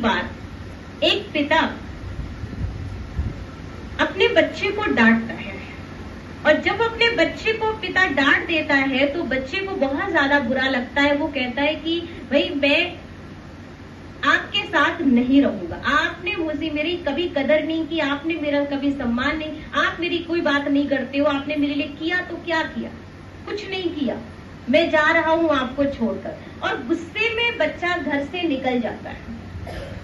बार एक पिता अपने बच्चे को डांटता है, और जब अपने बच्चे को पिता डांट देता है तो बच्चे को बहुत ज्यादा बुरा लगता है। वो कहता है कि भाई मैं आपके साथ नहीं रहूंगा, आपने मुझे मेरी कभी कदर नहीं की, आपने मेरा कभी सम्मान नहीं, आप मेरी कोई बात नहीं करते हो, आपने मेरे लिए किया तो क्या किया, कुछ नहीं किया, मैं जा रहा हूं आपको छोड़कर। और गुस्से में बच्चा घर से निकल जाता है।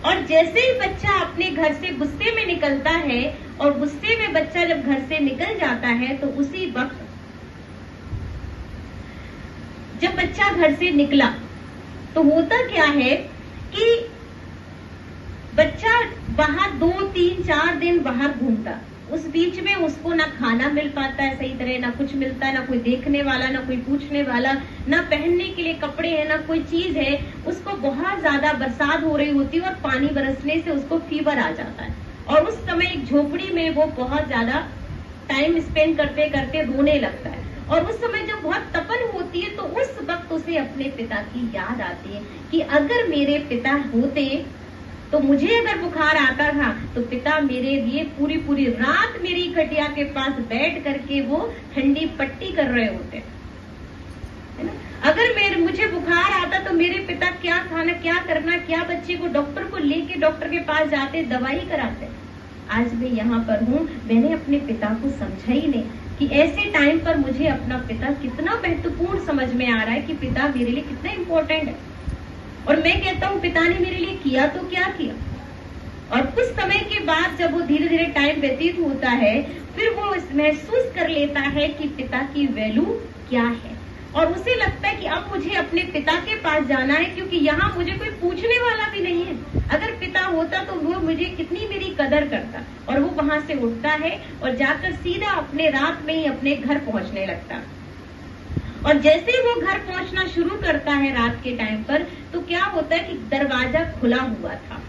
और जैसे ही बच्चा अपने घर से गुस्से में निकलता है, और गुस्से में बच्चा जब घर से निकल जाता है, तो उसी वक्त जब बच्चा घर से निकला तो होता क्या है कि बच्चा बाहर 2, 3, 4 दिन बाहर घूमता, उस बीच में उसको ना खाना मिल पाता है सही तरह, ना कुछ मिलता है, ना कोई देखने वाला, ना कोई पूछने वाला, ना पहनने के लिए कपड़े हैं, ना कोई चीज है। उसको बहुत ज्यादा बरसात हो रही होती है और पानी बरसने से उसको फीवर आ जाता है, और उस समय एक झोपड़ी में वो बहुत ज्यादा टाइम स्पेंड करते करते रोने लगता है। और उस समय जब बहुत तपन होती है तो उस वक्त उसे अपने पिता की याद आती है कि अगर मेरे पिता होते तो मुझे अगर बुखार आता था तो पिता मेरे लिए पूरी पूरी रात मेरी खटिया के पास बैठ करके वो ठंडी पट्टी कर रहे होते, है ना। अगर मुझे बुखार आता तो मेरे पिता क्या खाना, क्या करना, क्या बच्चे को डॉक्टर को लेके डॉक्टर के पास जाते, दवाई कराते। आज मैं यहाँ पर हूँ, मैंने अपने पिता को समझा ही नहीं कि ऐसे टाइम पर मुझे अपना पिता कितना महत्वपूर्ण समझ में आ रहा है कि पिता मेरे लिए कितना इम्पोर्टेंट है। और मैं कहता हूँ पिता ने मेरे लिए किया तो क्या किया। और कुछ समय के बाद जब वो धीरे धीरे टाइम व्यतीत होता है, फिर वो महसूस कर लेता है कि पिता की वैल्यू क्या है, और उसे लगता है कि अब मुझे अपने पिता के पास जाना है, क्योंकि यहाँ मुझे कोई पूछने वाला भी नहीं है। अगर पिता होता तो वो मुझे कितनी मेरी कदर करता। और वो वहां से उठता है और जाकर सीधा अपने रात में ही अपने घर पहुंचने लगता। और जैसे ही वो घर पहुंचना शुरू करता है रात के टाइम पर, तो क्या होता है कि दरवाजा खुला हुआ था।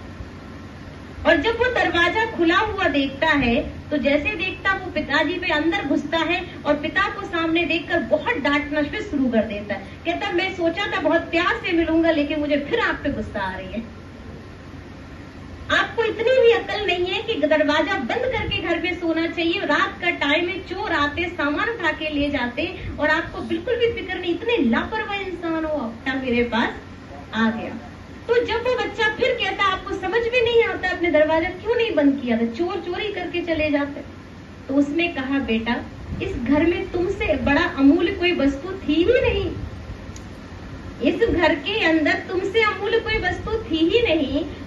और जब वो दरवाजा खुला हुआ देखता है तो जैसे देखता वो पिताजी पे अंदर घुसता है, और पिता को सामने देखकर बहुत डांटना फिर शुरू कर देता है। कहता मैं सोचा था बहुत प्यार से मिलूंगा, लेकिन मुझे फिर आप पे गुस्सा आ रही है। आपको इतनी भी अकल नहीं है कि दरवाजा बंद करके घर में सोना चाहिए। रात का टाइम है, चोर आते, सामान उठा के ले जाते, और आपको बिल्कुल भी फिक्र नहीं। इतने लापरवाह इंसान हो, अपना मेरे पास आ गया। तो जब वो बच्चा फिर कहता आपको समझ में नहीं आता आपने दरवाजा क्यों नहीं बंद किया था, चोर चोरी करके चले जाते। तो उसने कहा बेटा, इस घर में तुमसे बड़ा अमूल्य कोई वस्तु थी ही नहीं, इस घर के अंदर तुमसे अमूल्य कोई वस्तु थी ही नहीं जो